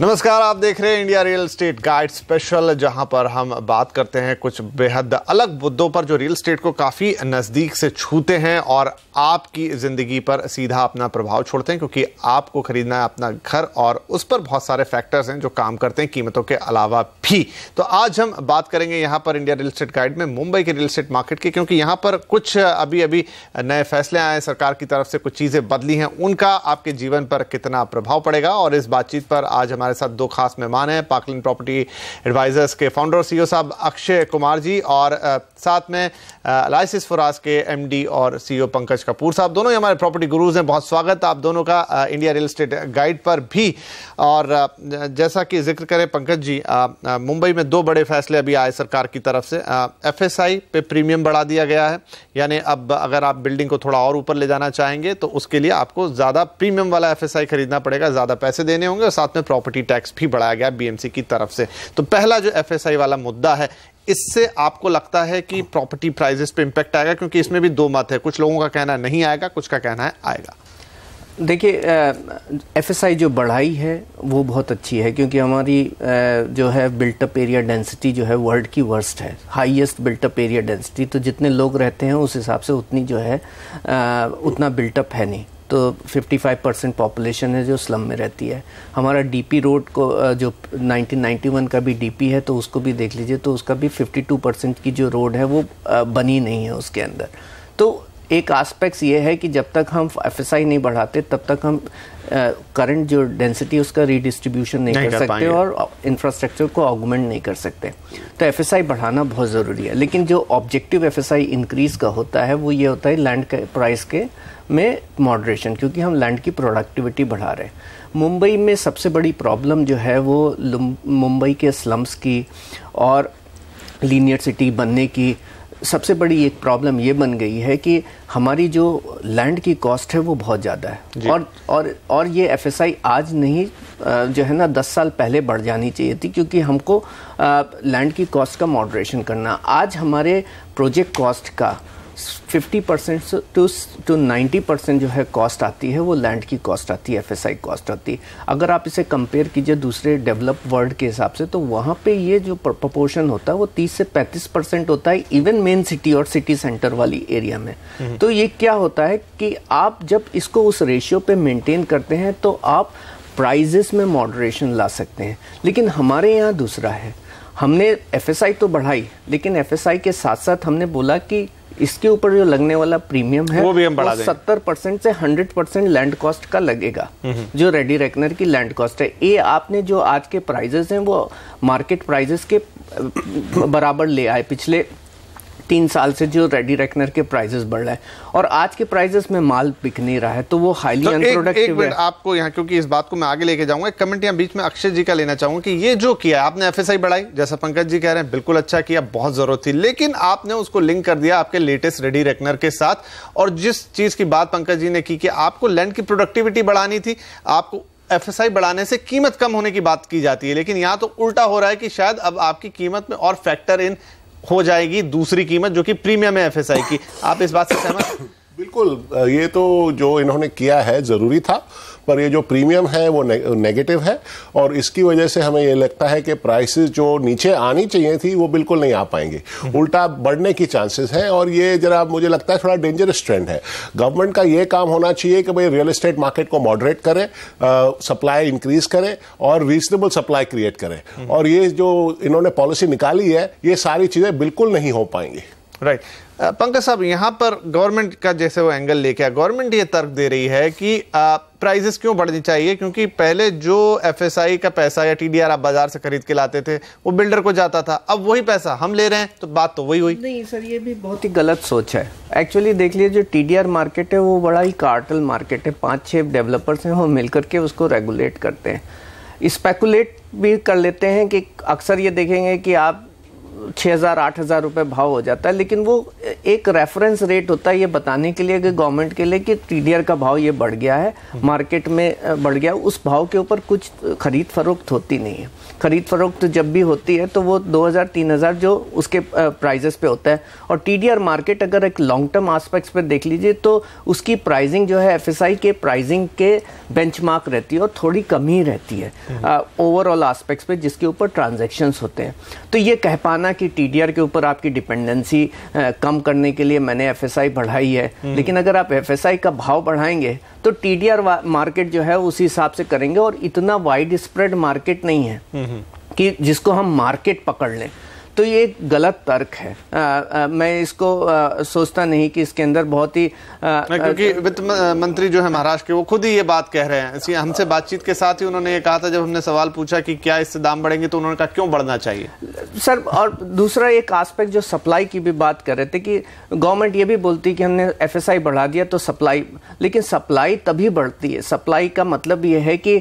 नमस्कार, आप देख रहे हैं India real estate guide special, जहां पर हम बात करते हैं कुछ बेहद अलग मुद्दों पर जो रियल एस्टेट को काफी नजदीक से छूते हैं और आपकी जिंदगी पर सीधा अपना प्रभाव छोड़ते हैं, क्योंकि आपको खरीदना है अपना घर और उस पर बहुत सारे फैक्टर्स हैं जो काम करते हैं कीमतों के अलावा भी। तो आज हम बात करेंगे यहां पर इंडिया रियल एस्टेट गाइड में मुंबई के रियल एस्टेट मार्केट की, क्योंकि यहां पर कुछ अभी नए फैसले आए हैं, सरकार की तरफ से कुछ चीजें बदली हैं, उनका आपके जीवन पर कितना प्रभाव पड़ेगा। और इस बातचीत पर आज हमारे साथ दो खास मेहमान हैं, पार्कलैंड प्रॉपर्टी एडवाइजर्स के फाउंडर और सीईओ साहब अक्षय कुमार जी, और साथ में लाइसिस फराज के एमडी और सीईओ पंकज कपूर साहब। दोनों ही हमारे प्रॉपर्टी गुरुज हैं। बहुत स्वागत आप दोनों का इंडिया रियल एस्टेट गाइड पर भी। और जैसा कि जिक्र करें पंकज जी, मुंबई में दो बड़े फैसले अभी आए सरकार की तरफ से। एफएसआई पे प्रीमियम बढ़ा दिया गया है, यानी अब अगर आप बिल्डिंग को थोड़ा और ऊपर ले जाना चाहेंगे तो उसके लिए आपको ज्यादा प्रीमियम वाला एफएसआई खरीदना पड़ेगा, ज्यादा पैसे देने होंगे, और साथ में प्रॉपर्टी टैक्स भी बढ़ाया गया बीएमसी की तरफ से। तो पहला जो एफएसआई वाला मुद्दा है, इससे आपको लगता है कि प्रॉपर्टी प्राइसेस पे इंपैक्ट आएगा? क्योंकि इसमें भी दो मत है, कुछ लोगों का कहना नहीं आएगा, कुछ का कहना है आएगा। देखिए, एफएसआई जो बढ़ाई है वो बहुत अच्छी है, क्योंकि हमारी जो है बिल्टअप एरिया डेंसिटी जो है वर्ल्ड की वर्स्ट है, हाईएस्ट बिल्टअप एरिया डेंसिटी। तो जितने लोग रहते हैं उस हिसाब से उतनी जो है उतना बिल्टअप है नहीं। तो 55% पॉपुलेशन है जो स्लम में रहती है। हमारा डीपी रोड को जो 1991 का भी डीपी है तो उसको भी देख लीजिए, तो उसका भी 52% की जो रोड है वो बनी नहीं है उसके अंदर। तो एक एस्पेक्ट्स ये है कि जब तक हम एफएसआई नहीं बढ़ाते तब तक हम करंट जो डेंसिटी उसका रीडिस्ट्रीब्यूशन नहीं कर सकते और इंफ्रास्ट्रक्चर को ऑगमेंट नहीं कर सकते। तो एफएसआई बढ़ाना बहुत ज़रूरी है। लेकिन जो ऑब्जेक्टिव एफएसआई इंक्रीज का होता है वो ये होता है लैंड के प्राइस के में मॉडरेशन, क्योंकि हम लैंड की प्रोडक्टिविटी बढ़ा रहे हैं। मुंबई में सबसे बड़ी प्रॉब्लम जो है वो मुंबई के स्लम्स की और लीनियर सिटी बनने की सबसे बड़ी एक प्रॉब्लम ये बन गई है कि हमारी जो लैंड की कॉस्ट है वो बहुत ज़्यादा है। और ये एफएसआई आज नहीं जो है ना 10 साल पहले बढ़ जानी चाहिए थी, क्योंकि हमको लैंड की कॉस्ट का मॉडरेशन करना। आज हमारे प्रोजेक्ट कॉस्ट का 50% टू 90% जो है कॉस्ट आती है वो लैंड की कॉस्ट आती है, एफएसआई कॉस्ट आती है। अगर आप इसे कंपेयर कीजिए दूसरे डेवलप्ड वर्ल्ड के हिसाब से तो वहाँ पे ये जो प्रोपोर्शन होता है वो 30 से 35% होता है, इवन मेन सिटी और सिटी सेंटर वाली एरिया में। तो ये क्या होता है कि आप जब इसको उस रेशियो पे मेंटेन करते हैं तो आप प्राइजेस में मॉडरेशन ला सकते हैं। लेकिन हमारे यहाँ दूसरा है, हमने एफएसआई तो बढ़ाई, लेकिन एफएसआई के साथ साथ हमने बोला कि इसके ऊपर जो लगने वाला प्रीमियम है वो भी हम बढ़ा दें। 70% से 100% लैंड कॉस्ट का लगेगा, जो रेडी रेकनर की लैंड कॉस्ट है। ये आपने जो आज के प्राइजेस हैं वो मार्केट प्राइजेस के बराबर ले आए। पिछले 3 साल से जो रेडी रेकनर के प्राइजेस बढ़ रहे हैं और आज के प्राइजेस में माल बिक नहीं रहा है, तो वो हाईली अनप्रोडक्टिव है। आपको यहाँ, क्योंकि इस बात को मैं आगे लेके जाऊंगा, एक कमेंट यहाँ बीच में अक्षय जी का लेना चाहूंगा कि ये जो किया आपने एफएसआई बढ़ाई, जैसा पंकज जी कह रहे हैं बिल्कुल अच्छा किया, बहुत जरूरत थी, लेकिन आपने उसको लिंक कर दिया आपके लेटेस्ट रेडी रेकनर के साथ। और जिस चीज की बात पंकज जी ने की कि आपको लैंड की प्रोडक्टिविटी बढ़ानी थी, आपको एफएसआई बढ़ाने से कीमत कम होने की बात की जाती है, लेकिन यहाँ तो उल्टा हो रहा है कि शायद अब आपकी कीमत में और फैक्टर इन हो जाएगी दूसरी कीमत जो कि प्रीमियम है एफएसआई की। आप इस बात से सहमत? बिल्कुल, ये तो जो इन्होंने किया है जरूरी था, पर ये जो प्रीमियम है वो नेगेटिव है और इसकी वजह से हमें ये लगता है कि प्राइसेस जो नीचे आनी चाहिए थी वो बिल्कुल नहीं आ पाएंगे, उल्टा बढ़ने की चांसेस है। और ये जरा मुझे लगता है थोड़ा डेंजरस ट्रेंड है। गवर्नमेंट का ये काम होना चाहिए कि भाई रियल एस्टेट मार्केट को मॉडरेट करे, सप्लाई इंक्रीज करे और रीजनेबल सप्लाई क्रिएट करे। और ये जो इन्होंने पॉलिसी निकाली है ये सारी चीजें बिल्कुल नहीं हो पाएंगी। राइट। पंकज साहब, यहाँ पर गवर्नमेंट का जैसे वो एंगल लेके आया, गवर्नमेंट ये तर्क दे रही है कि प्राइसेस क्यों बढ़नी चाहिए, क्योंकि पहले जो एफएसआई का पैसा या टीडीआर आप बाजार से खरीद के लाते थे वो बिल्डर को जाता था, अब वही पैसा हम ले रहे हैं, तो बात तो वही हुई। नहीं सर, ये भी बहुत ही गलत सोच है। एक्चुअली देख लीजिए, जो टीडीआर मार्केट है वो बड़ा ही कार्टेल मार्केट है। 5-6 डेवलपर्स हैं वो मिलकर के उसको रेगुलेट करते हैं। स्पेकुलेट भी कर लेते हैं कि अक्सर ये देखेंगे कि आप 6,000-8,000 रुपये भाव हो जाता है, लेकिन वो एक रेफरेंस रेट होता है ये बताने के लिए कि गवर्नमेंट के लिए कि टीडीआर का भाव ये बढ़ गया है, मार्केट में बढ़ गया, उस भाव के ऊपर कुछ खरीद फरोख्त होती नहीं है। खरीद फरोख्त जब भी होती है तो वो 2000-3000 जो उसके प्राइजेस पे होता है। और टीडीआर मार्केट अगर एक लॉन्ग टर्म एस्पेक्ट्स पे देख लीजिए तो उसकी प्राइसिंग जो है एफएसआई के प्राइसिंग के बेंचमार्क रहती है और थोड़ी कम ही रहती है ओवरऑल एस्पेक्ट्स पे जिसके ऊपर ट्रांजैक्शंस होते हैं। तो ये कह पाना कि टीडीआर के ऊपर आपकी डिपेंडेंसी कम करने के लिए मैंने एफएसआई बढ़ाई है, लेकिन अगर आप एफएसआई का भाव बढ़ाएंगे तो टीडीआर मार्केट जो है उसी हिसाब से करेंगे। और इतना वाइड स्प्रेड मार्केट नहीं है कि जिसको हम मार्केट पकड़ लें, तो ये एक गलत तर्क है। मैं इसको सोचता नहीं कि इसके अंदर बहुत ही क्योंकि वित्त मंत्री जो है महाराष्ट्र के वो खुद ही ये बात कह रहे हैं। इसलिए हमसे बातचीत के साथ ही उन्होंने ये कहा था, जब हमने सवाल पूछा कि क्या इससे दाम बढ़ेंगे तो उन्होंने कहा क्यों बढ़ना चाहिए सर। और दूसरा एक एस्पेक्ट जो सप्लाई की भी बात कर रहे थे कि गवर्नमेंट ये भी बोलती कि हमने एफएसआई बढ़ा दिया तो सप्लाई, लेकिन सप्लाई तभी बढ़ती है। सप्लाई का मतलब ये है कि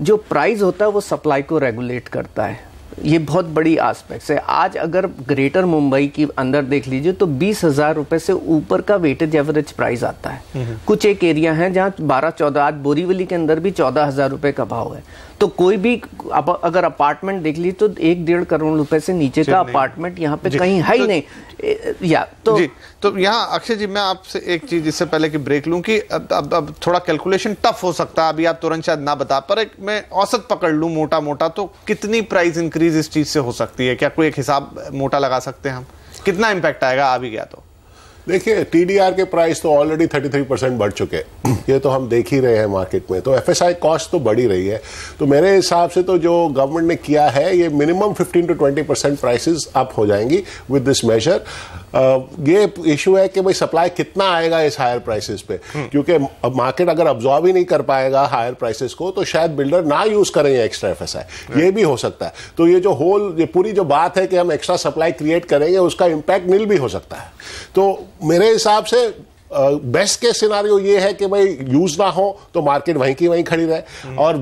जो प्राइस होता है वो सप्लाई को रेगुलेट करता है। ये बहुत बड़ी एस्पेक्ट है। आज अगर ग्रेटर मुंबई की अंदर देख लीजिए तो 20,000 रुपए से ऊपर का वेटेज एवरेज प्राइस आता है। कुछ एक एरिया है जहाँ 12-14, आज बोरीवली के अंदर भी 14,000 रुपए का भाव है। तो कोई भी अगर अपार्टमेंट देख लीजिए तो 1-1.5 करोड़ रुपए से नीचे का अपार्टमेंट यहाँ पे कहीं है ही नहीं। तो यहाँ अक्षय जी मैं आपसे एक चीज इससे पहले कि ब्रेक लूं कि अब थोड़ा कैलकुलेशन टफ हो सकता है, अभी आप तुरंत शायद ना बता, पर मैं औसत पकड़ लूं मोटा मोटा, तो कितनी प्राइस इंक्रीज इस चीज से हो सकती है? क्या कोई एक हिसाब मोटा लगा सकते हैं हम, कितना इंपैक्ट आएगा आ भी गया तो? देखिए, टीडीआर के प्राइस तो ऑलरेडी 33% बढ़ चुके हैं, ये तो हम देख ही रहे हैं मार्केट में। तो एफएसआई कॉस्ट तो बढ़ी रही है। तो मेरे हिसाब से तो जो गवर्नमेंट ने किया है ये मिनिमम 15-20% प्राइसेस अप हो जाएंगी विद दिस मेजर। ये इशू है कि भाई सप्लाई कितना आएगा इस हायर प्राइसेस पे, क्योंकि मार्केट अगर अब्जॉर्ब ही नहीं कर पाएगा हायर प्राइसेस को तो शायद बिल्डर ना यूज करें एक्स्ट्रा एफएसआई, ये भी हो सकता है। तो ये पूरी जो बात है कि हम एक्स्ट्रा सप्लाई क्रिएट करेंगे उसका इंपैक्ट नील भी हो सकता है। तो मेरे हिसाब से बेस्ट केस सिनारियो ये है कि भाई यूज ना हो तो मार्केट वहीं की वहीं खड़ी रहे, और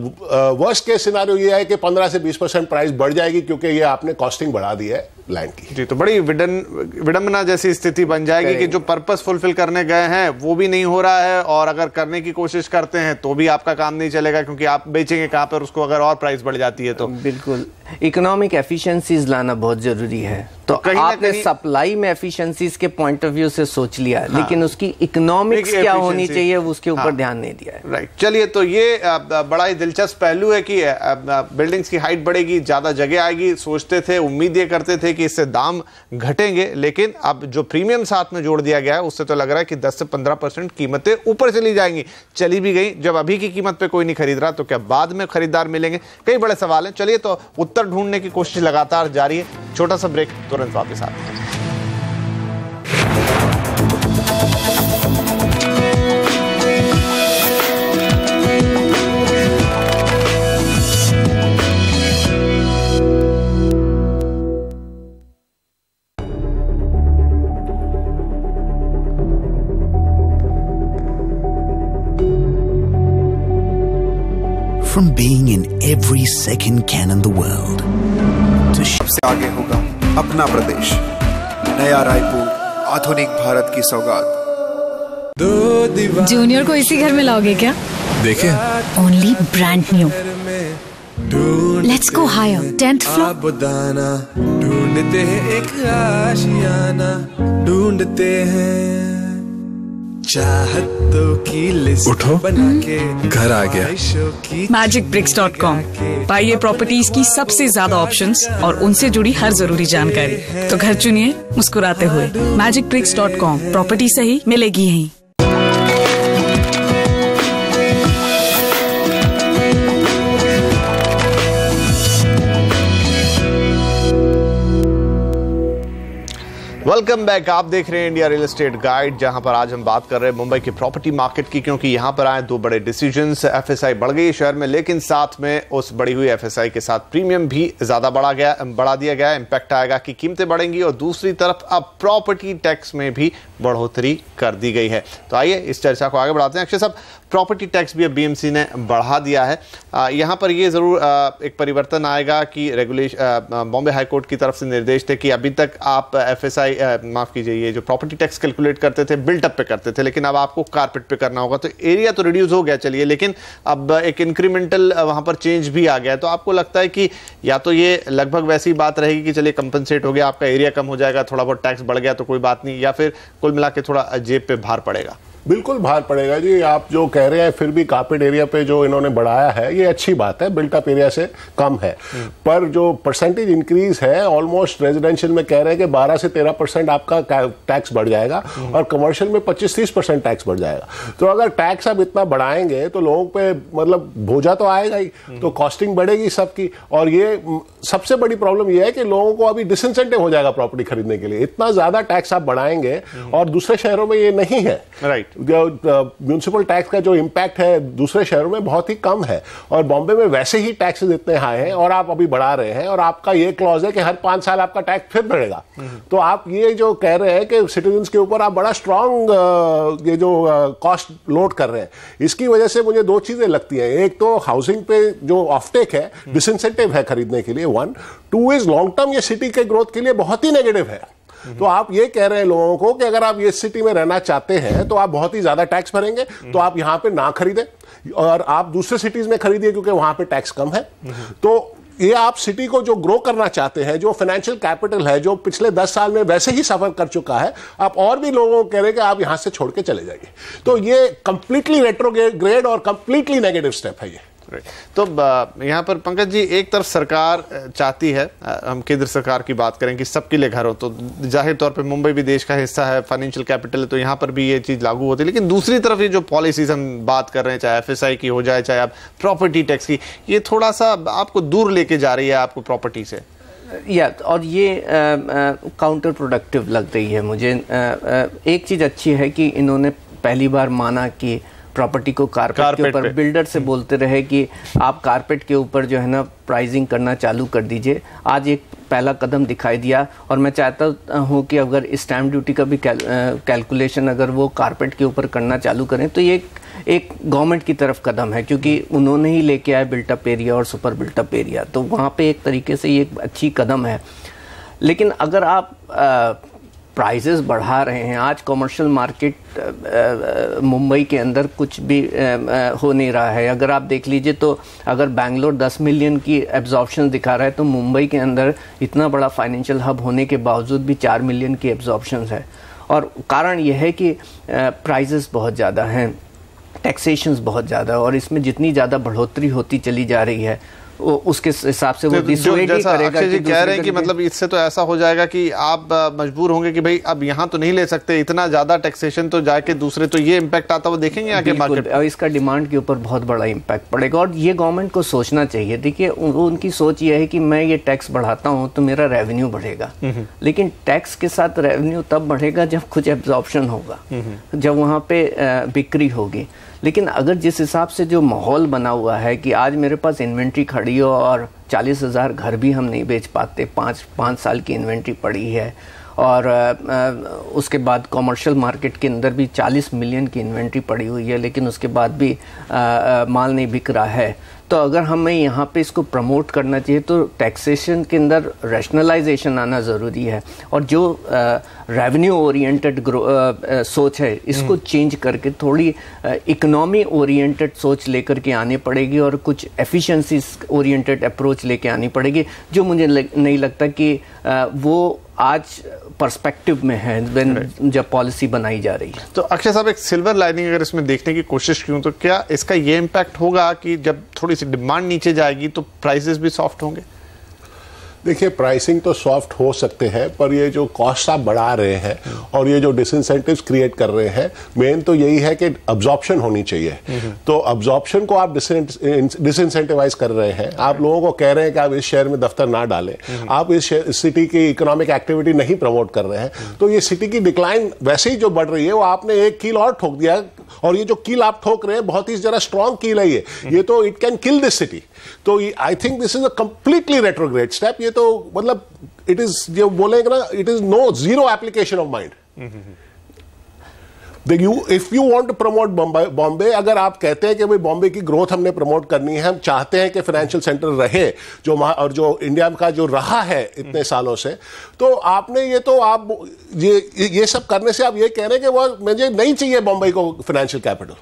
वर्स्ट केस सिनारियो ये है कि 15 से 20% प्राइस बढ़ जाएगी क्योंकि ये आपने कॉस्टिंग बढ़ा दी है लैंड की। जी, तो बड़ी विडंबना जैसी स्थिति बन जाएगी कि जो पर्पस फुलफिल करने गए हैं वो भी नहीं हो रहा है, और अगर करने की कोशिश करते हैं तो भी आपका काम नहीं चलेगा क्योंकि आप बेचेंगे कहां पर उसको अगर और प्राइस बढ़ जाती है तो। बिल्कुल, इकोनॉमिक एफिशिएंसीज लाना बहुत जरूरी है। तो आपने सप्लाई में एफिशिएंसीज के पॉइंट ऑफ व्यू से सोच लिया, लेकिन उसकी इकोनॉमिक्स क्या होनी चाहिए उसके ऊपर ध्यान नहीं दिया है। राइट, चलिए, तो ये बड़ा ही दिलचस्प पहलू है कि बिल्डिंग्स की हाइट बढ़ेगी, ज्यादा जगह आएगी। सोचते थे, उम्मीद ये करते थे कि इससे दाम घटेंगे, लेकिन अब जो प्रीमियम साथ में जोड़ दिया गया है उससे तो लग रहा है कि 10 से 15% कीमतें ऊपर चली जाएंगी। चली भी गई, जब अभी की कीमत पे कोई नहीं खरीद रहा तो क्या बाद में खरीदार मिलेंगे? कई बड़े सवाल हैं। चलिए, तो उत्तर ढूंढने की कोशिश लगातार जारी है। छोटा सा ब्रेक, तुरंत वापस आते हैं। From being in every second can in the world to सबसे आगे होगा अपना प्रदेश, नया रायपुर, आधुनिक भारत की सौगात। जूनियर को इसी घर में लाओगे क्या? देखें, only brand new. Let's go higher, 10th floor. ढूंढते हैं एक आशियाना, ढूंढते हैं चाहतों की लिस्ट। उठो, बना के घर आ गया। magicbricks.com। पाइए प्रॉपर्टीज की सबसे ज्यादा ऑप्शंस और उनसे जुड़ी हर जरूरी जानकारी। तो घर चुनिए मुस्कुराते हुए। magicbricks.com, प्रॉपर्टी सही मिलेगी यहीं। Welcome back. आप देख रहे हैं इंडिया रियल एस्टेट गाइड, जहां पर आज हम बात कर रहे हैं मुंबई की प्रॉपर्टी मार्केट की, क्योंकि यहां पर आए दो बड़े डिसीजंस। एफएसआई बढ़ गई शहर में, लेकिन साथ में उस बढ़ी हुई एफएसआई के साथ प्रीमियम भी ज्यादा बढ़ा दिया गया। इंपैक्ट आएगा कि कीमतें बढ़ेंगी, और दूसरी तरफ अब प्रॉपर्टी टैक्स में भी बढ़ोतरी कर दी गई है। तो आइए इस चर्चा को आगे बढ़ाते हैं। अक्षय साहब, प्रॉपर्टी टैक्स भी अब बीएमसी ने बढ़ा दिया है। यहाँ पर ये जरूर एक परिवर्तन आएगा कि रेगुलेशन, बॉम्बे हाईकोर्ट की तरफ से निर्देश थे कि अभी तक आप एफएसआई माफ कीजिए, ये जो प्रॉपर्टी टैक्स कैलकुलेट करते थे बिल्टअप पे करते थे, लेकिन अब आपको कारपेट पे करना होगा, तो एरिया तो रिड्यूस हो गया चलिए, लेकिन अब एक इंक्रीमेंटल वहां पर चेंज भी आ गया। तो आपको लगता है कि या तो ये लगभग वैसी बात रहेगी कि चलिए कंपनसेट हो गया, आपका एरिया कम हो जाएगा, थोड़ा बहुत टैक्स बढ़ गया तो कोई बात नहीं, या फिर कुल मिला के थोड़ा जेब पे भार पड़ेगा? बिल्कुल भार पड़ेगा जी। आप जो कह रहे हैं फिर भी कारपेट एरिया पे जो इन्होंने बढ़ाया है ये अच्छी बात है, बिल्टअप एरिया से कम है, पर जो परसेंटेज इंक्रीज है ऑलमोस्ट रेजिडेंशियल में कह रहे हैं कि 12 से 13% आपका टैक्स बढ़ जाएगा और कमर्शियल में 25-30% टैक्स बढ़ जाएगा। तो अगर टैक्स आप इतना बढ़ाएंगे तो लोगों पे मतलब बोझा तो आएगा ही, तो कॉस्टिंग बढ़ेगी सबकी। और ये सबसे बड़ी प्रॉब्लम ये है कि लोगों को अभी डिसइंसेंटिव हो जाएगा प्रॉपर्टी खरीदने के लिए, इतना ज्यादा टैक्स आप बढ़ाएंगे और दूसरे शहरों में ये नहीं है। राइट, म्यूनिसिपल टैक्स का जो इम्पैक्ट है दूसरे शहरों में बहुत ही कम है, और बॉम्बे में वैसे ही टैक्सेस इतने हाई हैं और आप अभी बढ़ा रहे हैं, और आपका ये क्लॉज है कि हर 5 साल आपका टैक्स फिर बढ़ेगा। तो आप ये जो कह रहे हैं कि सिटीजन्स के ऊपर आप बड़ा स्ट्रांग ये जो कॉस्ट लोड कर रहे हैं, इसकी वजह से मुझे 2 चीजें लगती हैं। एक तो हाउसिंग पे जो ऑफटेक है डिसइंसेंटिव है खरीदने के लिए, 1, 2 इज लॉन्ग टर्म ये सिटी के ग्रोथ के लिए बहुत ही नेगेटिव है। तो आप ये कह रहे हैं लोगों को कि अगर आप ये सिटी में रहना चाहते हैं तो आप बहुत ही ज्यादा टैक्स भरेंगे, तो आप यहां पे ना खरीदें और आप दूसरे सिटीज में खरीदिए क्योंकि वहां पे टैक्स कम है। तो ये आप सिटी को जो ग्रो करना चाहते हैं, जो फाइनेंशियल कैपिटल है जो पिछले 10 साल में वैसे ही सफर कर चुका है, आप और भी लोगों को कह रहे हैं कि आप यहां से छोड़ के चले जाइए। तो ये कंप्लीटली रेट्रोग्रेड और कंप्लीटली नेगेटिव स्टेप है ये। तो यहाँ पर पंकज जी, एक तरफ सरकार चाहती है, हम केंद्र सरकार की बात करें कि सबके लिए घर हो, तो जाहिर तौर पे मुंबई भी देश का हिस्सा है, फाइनेंशियल कैपिटल है, तो यहाँ पर भी ये चीज़ लागू होती है। लेकिन दूसरी तरफ ये जो पॉलिसीज हम बात कर रहे हैं, चाहे FSI की हो जाए, चाहे आप प्रॉपर्टी टैक्स की, ये थोड़ा सा आपको दूर लेके जा रही है आपको प्रॉपर्टी से। और ये काउंटर प्रोडक्टिव लग रही है मुझे। एक चीज़ अच्छी है कि इन्होंने पहली बार माना कि प्रॉपर्टी को कारपेट के ऊपर, बिल्डर से बोलते रहे कि आप कारपेट के ऊपर जो है ना प्राइसिंग करना चालू कर दीजिए। आज एक पहला कदम दिखाई दिया, और मैं चाहता हूँ कि अगर स्टैम्प ड्यूटी का भी कैलकुलेशन अगर वो कारपेट के ऊपर करना चालू करें तो ये एक गवर्नमेंट की तरफ कदम है, क्योंकि उन्होंने ही लेके आए बिल्टअप एरिया और सुपर बिल्टअप एरिया, तो वहाँ पे एक तरीके से ये अच्छी कदम है। लेकिन अगर आप प्राइसेस बढ़ा रहे हैं, आज कमर्शियल मार्केट मुंबई के अंदर कुछ भी हो नहीं रहा है। अगर आप देख लीजिए तो अगर बैंगलोर 10 मिलियन की एब्जॉर्प्शन दिखा रहा है, तो मुंबई के अंदर इतना बड़ा फाइनेंशियल हब होने के बावजूद भी 4 मिलियन की एब्जॉर्प्शन है। और कारण यह है कि प्राइसेस बहुत ज़्यादा हैं, टैक्सेशंस बहुत ज़्यादा, और इसमें जितनी ज़्यादा बढ़ोतरी होती चली जा रही है उसके हिसाब से वो डिसुएड ही करेगा। अक्षय जी कह रहे हैं कि मतलब इससे तो ऐसा हो जाएगा कि आप मजबूर होंगे कि भाई अब यहाँ तो नहीं ले सकते, इतना ज्यादा टैक्सेशन, तो जाके दूसरे, तो ये इम्पैक्ट आता वो देखेंगे आगे मार्केट, और इसका डिमांड के ऊपर बहुत बड़ा इम्पैक्ट पड़ेगा। और ये गवर्नमेंट को सोचना चाहिए। देखिए, उनकी सोच ये है कि मैं ये टैक्स बढ़ाता हूँ तो मेरा रेवेन्यू बढ़ेगा, लेकिन टैक्स के साथ रेवेन्यू तब बढ़ेगा जब कुछ एब्जॉर्प्शन होगा, जब वहाँ पे बिक्री होगी। लेकिन अगर जिस हिसाब से जो माहौल बना हुआ है कि आज मेरे पास इन्वेंट्री खड़ी हो और 40,000 घर भी हम नहीं बेच पाते, 5 साल की इन्वेंट्री पड़ी है, और उसके बाद कमर्शियल मार्केट के अंदर भी 40 मिलियन की इन्वेंट्री पड़ी हुई है, लेकिन उसके बाद भी माल नहीं बिक रहा है। तो अगर हमें यहाँ पे इसको प्रमोट करना चाहिए तो टैक्सेशन के अंदर रैशनलाइजेशन आना ज़रूरी है, और जो रेवेन्यू ओरिएंटेड सोच है इसको चेंज करके थोड़ी इकोनॉमी ओरिएंटेड सोच लेकर के आनी पड़ेगी, और कुछ एफिशिएंसी ओरिएंटेड अप्रोच लेके आनी पड़ेगी, जो मुझे नहीं लगता कि वो आज पर्सपेक्टिव में है जब पॉलिसी बनाई जा रही है। तो अक्षय साहब, एक सिल्वर लाइनिंग अगर इसमें देखने की कोशिश क्यों, तो क्या इसका ये इम्पैक्ट होगा कि जब थोड़ी सी डिमांड नीचे जाएगी तो प्राइसेस भी सॉफ्ट होंगे? देखिए, प्राइसिंग तो सॉफ्ट हो सकते हैं, पर ये जो कॉस्ट आप बढ़ा रहे हैं और ये जो डिसइंसेंटिव्स क्रिएट कर रहे हैं, मेन तो यही है कि अब्जॉर्प्शन होनी चाहिए। तो अब्जॉर्प्शन को आप डिसइंसेंटिवाइज कर रहे हैं। आप लोगों को कह रहे हैं कि आप इस शहर में दफ्तर ना डालें, आप इस सिटी की इकोनॉमिक एक्टिविटी नहीं प्रमोट कर रहे हैं, तो ये सिटी की डिक्लाइन वैसे ही जो बढ़ रही है वो आपने एक कील और ठोक दिया, और ये जो कील आप ठोक रहे हैं बहुत ही जरा स्ट्रॉन्ग कील है ये तो it can kill this city. तो I think this is a completely retrograde step. ये तो मतलब इट इज, जो बोलेंगे ना, it is no zero application of mind. If you want to promote Bombay, अगर आप कहते हैं कि भाई बॉम्बे की ग्रोथ हमने प्रमोट करनी है, हम चाहते हैं कि फाइनेंशियल सेंटर रहे और जो इंडिया का जो रहा है इतने सालों से, तो आपने ये सब करने से आप ये कह रहे हैं कि वो मुझे नहीं चाहिए बॉम्बे को फाइनेंशियल कैपिटल।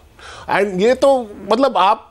एंड ये तो मतलब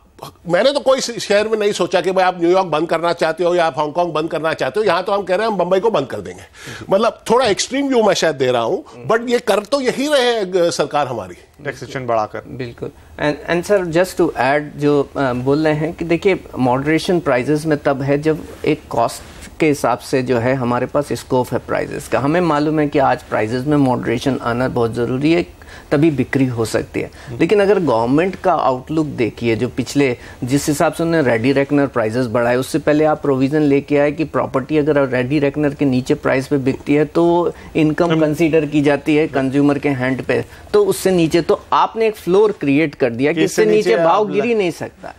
मैंने तो कोई शहर में नहीं सोचा कि भाई आप न्यूयॉर्क बंद करना चाहते हो या आप हांगकांग बंद करना चाहते हो। यहां तो हम कह रहे हैं हम बंबई को बंद कर देंगे। मतलब थोड़ा एक्सट्रीम व्यू मैं शायद दे रहा हूं, बट ये कर तो यही रहे हैं सरकार हमारी, टैक्सेशन बढ़ाकर। बिल्कुल। And sir just to add, जो बोल रहे हैं कि देखिए मॉडरेशन प्राइजेस में तब है जब एक कॉस्ट के हिसाब से जो है हमारे पास स्कोप है प्राइजेस का। हमें मालूम है कि आज प्राइजेस में मॉडरेशन आना बहुत ज़रूरी है, तभी बिक्री हो सकती है। लेकिन अगर गवर्नमेंट का आउटलुक देखिए, जो पिछले जिस हिसाब से उन्होंने रेडी रेकनर प्राइसेस बढ़ाए, उससे पहले आप प्रोविजन लेके आए कि प्रॉपर्टी अगर रेडी रेकनर के नीचे प्राइस पे बिकती है तो इनकम कंसीडर की जाती है कंज्यूमर के हैंड पे, तो उससे नीचे तो आपने एक फ्लोर क्रिएट कर दिया कि इससे नीचे भाव गिर ही नहीं सकता।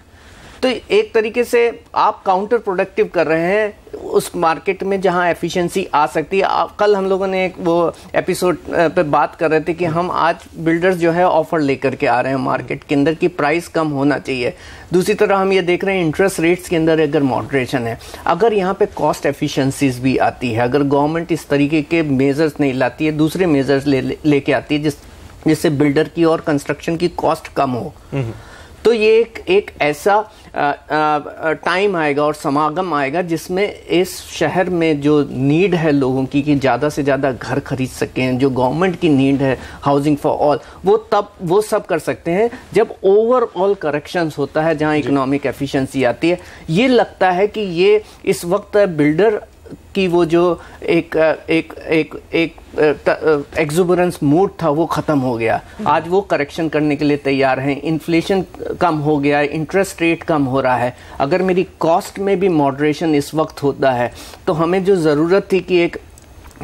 तो एक तरीके से आप काउंटर प्रोडक्टिव कर रहे हैं उस मार्केट में जहां एफिशिएंसी आ सकती है। कल हम लोगों ने एक वो एपिसोड पे बात कर रहे थे कि हम आज बिल्डर्स जो है ऑफर लेकर के आ रहे हैं मार्केट के अंदर कि प्राइस कम होना चाहिए। दूसरी तरफ हम ये देख रहे हैं इंटरेस्ट रेट्स के अंदर अगर मॉडरेशन है, अगर यहाँ पे कॉस्ट एफिशिएंसीज भी आती है, अगर गवर्नमेंट इस तरीके के मेजर्स नहीं लाती है, दूसरे मेजर्स लेके आती है जिससे बिल्डर की और कंस्ट्रक्शन की कॉस्ट कम हो, तो ये एक ऐसा टाइम आएगा और समागम आएगा जिसमें इस शहर में जो नीड है लोगों की कि ज़्यादा से ज़्यादा घर खरीद सकें, जो गवर्नमेंट की नीड है हाउसिंग फॉर ऑल, वो सब कर सकते हैं जब ओवरऑल करेक्शंस होता है, जहां इकोनॉमिक एफिशिएंसी आती है। ये लगता है कि ये इस वक्त बिल्डर कि वो जो एक एक्सुबरेंस मूड था वो खत्म हो गया। आज वो करेक्शन करने के लिए तैयार हैं। इन्फ्लेशन कम हो गया, इंटरेस्ट रेट कम हो रहा है। अगर मेरी कॉस्ट में भी मॉडरेशन इस वक्त होता है तो हमें जो ज़रूरत थी कि एक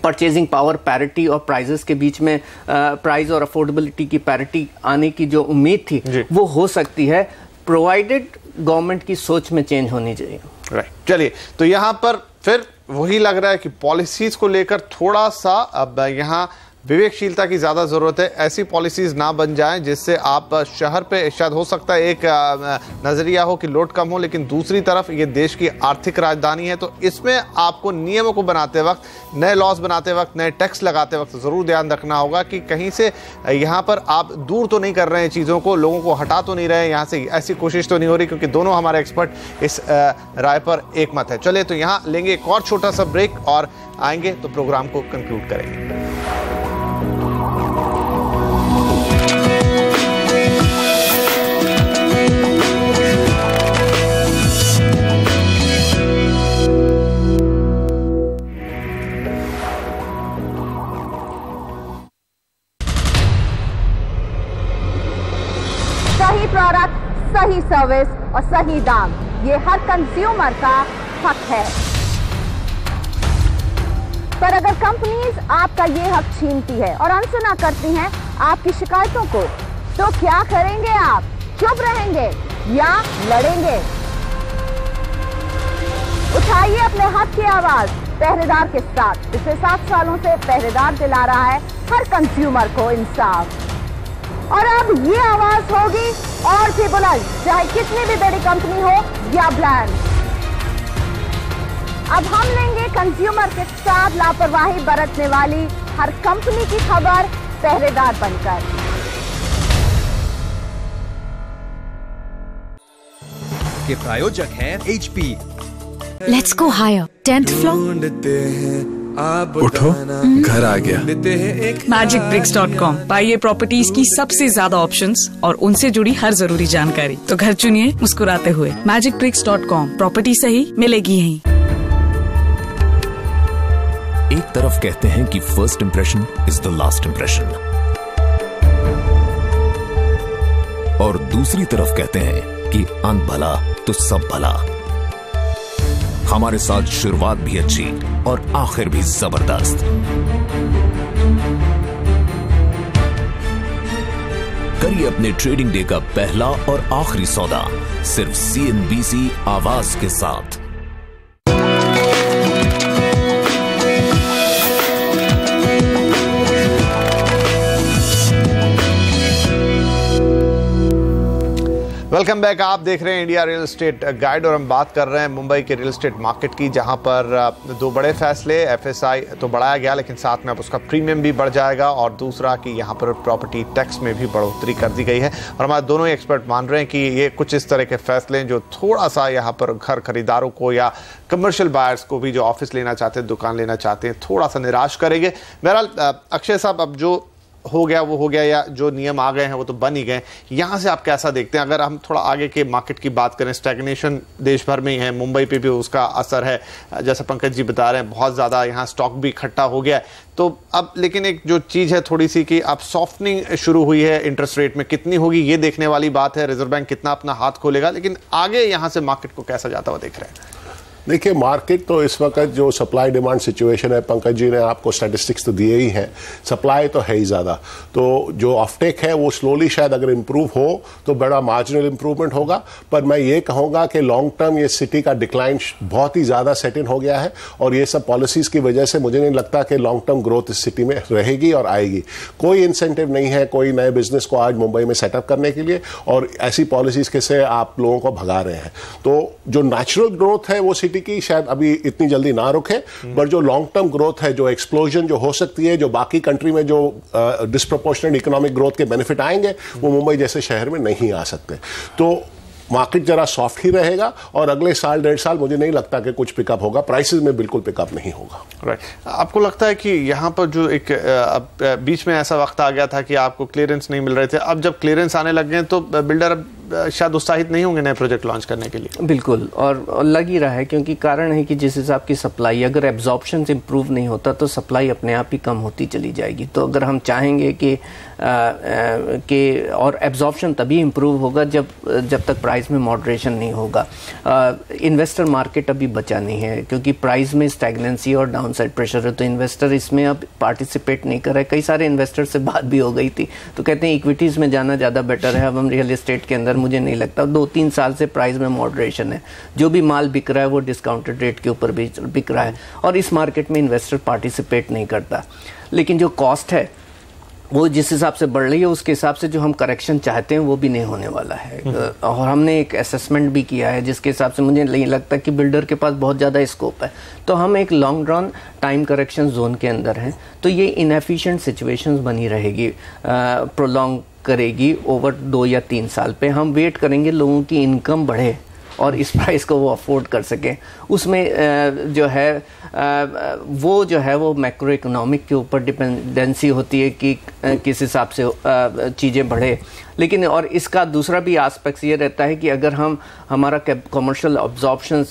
परचेजिंग पावर पैरिटी और प्राइजेस के बीच में प्राइस और अफोर्डेबिलिटी की पैरिटी आने की जो उम्मीद थी वो हो सकती है, प्रोवाइडेड गवर्नमेंट की सोच में चेंज होनी चाहिए। राइट, चलिए तो यहाँ पर फिर वही लग रहा है कि पॉलिसीज को लेकर थोड़ा सा अब यहाँ विवेकशीलता की ज़्यादा ज़रूरत है। ऐसी पॉलिसीज़ ना बन जाएं जिससे आप शहर पे शायद हो सकता है एक नज़रिया हो कि लोड कम हो, लेकिन दूसरी तरफ ये देश की आर्थिक राजधानी है, तो इसमें आपको नियमों को बनाते वक्त, नए लॉज बनाते वक्त, नए टैक्स लगाते वक्त ज़रूर ध्यान रखना होगा कि कहीं से यहाँ पर आप दूर तो नहीं कर रहे हैं चीज़ों को, लोगों को हटा तो नहीं रहे हैं यहाँ से, ऐसी कोशिश तो नहीं हो रही, क्योंकि दोनों हमारे एक्सपर्ट इस राय पर एक मत है। चलिए तो यहाँ लेंगे एक और छोटा सा ब्रेक और आएंगे तो प्रोग्राम को कंक्लूड करेंगे। सही प्रोडक्ट, सही सर्विस और सही दाम, ये हर कंज्यूमर का हक है। पर अगर कंपनीज आपका ये हक छीनती है और अनसुना करती हैं आपकी शिकायतों को, तो क्या करेंगे आप? चुप रहेंगे या लड़ेंगे? उठाइए अपने हक की आवाज पहरेदार के साथ। पिछले 7 सालों से पहरेदार दिला रहा है हर कंज्यूमर को इंसाफ, और अब ये आवाज होगी और भी बुलंद, चाहे कितनी भी बड़ी कंपनी हो या ब्रांड। अब हम लेंगे कंज्यूमर के साथ लापरवाही बरतने वाली हर कंपनी की खबर पहरेदार बनकर। के प्रायोजक हैं HP। Let's go higher, 10th floor. उठो, घर आ गया। magicbricks.com। पाइए प्रॉपर्टीज की सबसे ज्यादा ऑप्शंस और उनसे जुड़ी हर जरूरी जानकारी। तो घर चुनिए मुस्कुराते हुए। magicbricks.com। प्रॉपर्टी सही मिलेगी यहीं। एक तरफ कहते हैं कि first impression is the last impression, और दूसरी तरफ कहते हैं कि अंत भला तो सब भला। हमारे साथ शुरुआत भी अच्छी और आखिर भी जबरदस्त। करिए अपने ट्रेडिंग डे का पहला और आखिरी सौदा सिर्फ CNBC आवाज के साथ। Welcome back. आप देख रहे हैं इंडिया रियल एस्टेट गाइड और हम बात कर रहे हैं मुंबई के रियल एस्टेट मार्केट की, जहां पर दो बड़े फैसले, एफएसआई तो बढ़ाया गया लेकिन साथ में अब उसका प्रीमियम भी बढ़ जाएगा और दूसरा कि यहां पर प्रॉपर्टी टैक्स में भी बढ़ोतरी कर दी गई है। और हमारे दोनों ही एक्सपर्ट मान रहे हैं कि ये कुछ इस तरह के फैसले जो थोड़ा सा यहाँ पर घर खरीदारों को या कमर्शियल बायर्स को भी जो ऑफिस लेना चाहते हैं, दुकान लेना चाहते हैं, थोड़ा सा निराश करेंगे। बहरहाल अक्षय साहब, अब जो हो गया वो हो गया, या जो नियम आ गए हैं वो तो बन ही गए। यहां से आप कैसा देखते हैं? अगर हम थोड़ा आगे के मार्केट की बात करें, स्टैग्नेशन देश भर में ही है, मुंबई पे भी उसका असर है, जैसा पंकज जी बता रहे हैं, बहुत ज़्यादा यहाँ स्टॉक भी इकट्ठा हो गया है। तो अब लेकिन एक जो चीज़ है थोड़ी सी कि अब सॉफ्टनिंग शुरू हुई है, इंटरेस्ट रेट में कितनी होगी ये देखने वाली बात है, रिजर्व बैंक कितना अपना हाथ खोलेगा, लेकिन आगे यहाँ से मार्केट को कैसा जाता हुआ देख रहे हैं? देखिए, मार्केट तो इस वक्त जो सप्लाई डिमांड सिचुएशन है, पंकज जी ने आपको स्टैटिस्टिक्स तो दिए ही हैं, सप्लाई तो है ही ज़्यादा, तो जो ऑफटेक है वो स्लोली शायद अगर इम्प्रूव हो तो बड़ा मार्जिनल इम्प्रूवमेंट होगा। पर मैं ये कहूँगा कि लॉन्ग टर्म ये सिटी का डिक्लाइन बहुत ही ज़्यादा सेट इन हो गया है और ये सब पॉलिसीज़ की वजह से मुझे नहीं लगता कि लॉन्ग टर्म ग्रोथ इस सिटी में रहेगी और आएगी। कोई इंसेंटिव नहीं है कोई नए बिजनेस को आज मुंबई में सेटअप करने के लिए, और ऐसी पॉलिसीज़ के से आप लोगों को भगा रहे हैं। तो जो नेचुरल ग्रोथ है वो सिटी की शायद अभी इतनी जल्दी ना रुके, पर जो लॉन्ग टर्म ग्रोथ है, जो एक्सप्लोजन जो हो सकती है, जो बाकी कंट्री में जो डिस्प्रोपोर्शनेट इकोनॉमिक ग्रोथ के बेनिफिट आएंगे, वो मुंबई जैसे शहर में नहीं आ सकते। तो मार्केट जरा सॉफ्ट ही रहेगा और अगले साल 1.5 साल मुझे नहीं लगता कि कुछ पिकअप होगा, प्राइसेस में बिल्कुल पिकअप नहीं होगा। राइट। आपको लगता है कि यहाँ पर जो एक बीच में ऐसा वक्त आ गया था कि आपको क्लियरेंस नहीं मिल रहे थे, अब जब क्लियरेंस आने लग गए तो बिल्डर अब शायद उत्साहित नहीं होंगे नए प्रोजेक्ट लॉन्च करने के लिए? बिल्कुल, और लग ही रहा है, क्योंकि कारण है कि जिस हिसाब की सप्लाई, अगर एब्जॉर्प्शन इंप्रूव नहीं होता तो सप्लाई अपने आप ही कम होती चली जाएगी। तो अगर हम चाहेंगे कि और एब्जॉर्प्शन तभी इंप्रूव होगा जब तक प्राइस में मॉडरेशन नहीं होगा। इन्वेस्टर मार्केट अभी बचा नहीं है क्योंकि प्राइस में स्टैग्नेंसी और डाउनसाइड प्रेशर है, तो इन्वेस्टर इसमें अब पार्टिसिपेट नहीं कर रहे। कई सारे इन्वेस्टर से बात भी हो गई थी तो कहते हैं इक्विटीज़ में जाना ज़्यादा बेटर है। अब हम रियल एस्टेट के अंदर मुझे नहीं लगता, 2-3 साल से प्राइस में मॉडरेशन है, जो भी माल बिक रहा है वो डिस्काउंटेड रेट के ऊपर बिक रहा है और इस मार्केट में इन्वेस्टर पार्टिसिपेट नहीं करता। लेकिन जो कॉस्ट है वो जिस हिसाब से बढ़ रही है उसके हिसाब से जो हम करेक्शन चाहते हैं वो भी नहीं होने वाला है। और हमने एक असेसमेंट भी किया है जिसके हिसाब से मुझे नहीं लगता कि बिल्डर के पास बहुत ज़्यादा स्कोप है। तो हम एक long run time correction zone के अंदर हैं, तो ये इनएफिशिएंट सिचुएशंस बनी रहेगी, प्रोलॉन्ग करेगी ओवर 2 या 3 साल पे। हम वेट करेंगे लोगों की इनकम बढ़े और इस प्राइस को वो अफोर्ड कर सकें। उसमें जो है वो मैक्रो इकोनॉमिक के ऊपर डिपेंडेंसी होती है कि किस हिसाब से चीज़ें बढ़े। लेकिन और इसका दूसरा भी एस्पेक्ट ये रहता है कि अगर हमारा कमर्शियल अब्जॉर्प्शन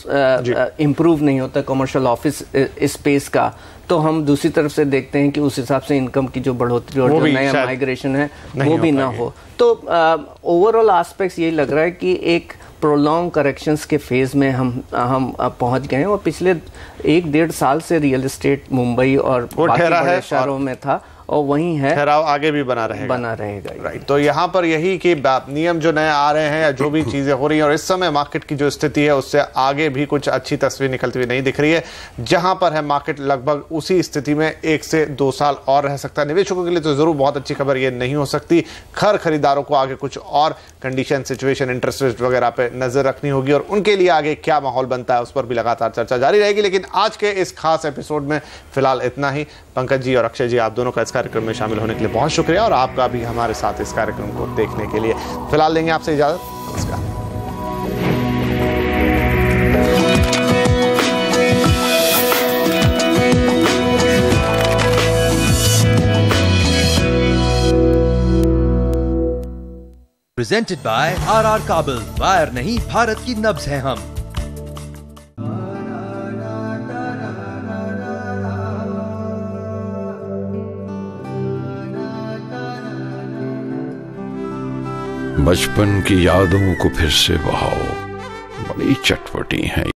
इम्प्रूव नहीं होता कमर्शियल ऑफिस स्पेस का, तो हम दूसरी तरफ से देखते हैं कि उस हिसाब से इनकम की जो बढ़ोतरी और जो नया माइग्रेशन है वो भी ना हो। तो ओवरऑल एस्पेक्ट्स यही लग रहा है कि एक प्रोलॉन्ग करेक्शंस के फेज में हम पहुंच गए हैं और पिछले 1-1.5 साल से रियल एस्टेट मुंबई और बाकी बड़े शहरों में था और वहीं है, ठहराव आगे भी बना रहेगा। राइट। तो यहाँ पर यही कि नियम जो नए आ रहे हैं या जो भी चीजें हो रही हैं और इस समय मार्केट की जो स्थिति है उससे आगे भी कुछ अच्छी तस्वीर निकलती हुई नहीं दिख रही है। जहां पर है मार्केट लगभग उसी स्थिति में 1 से 2 साल और रह सकता है। निवेशकों के लिए तो जरूर बहुत अच्छी खबर ये नहीं हो सकती, घर खरीदारों को आगे कुछ और कंडीशन, सिचुएशन, इंटरेस्ट रेट वगैरह पे नजर रखनी होगी और उनके लिए आगे क्या माहौल बनता है उस पर भी लगातार चर्चा जारी रहेगी। लेकिन आज के इस खास एपिसोड में फिलहाल इतना ही। पंकज जी और अक्षय जी, आप दोनों का इस कार्यक्रम में शामिल होने के लिए बहुत शुक्रिया और आपका भी हमारे साथ इस कार्यक्रम को देखने के लिए। फिलहाल लेंगे आपसे इजाजत। नमस्कार। प्रेजेंटेड बाय RR काबल, वायर नहीं भारत की नब्ज है हम। बचपन की यादों को फिर से बहाओ, बड़ी चटपटी हैं।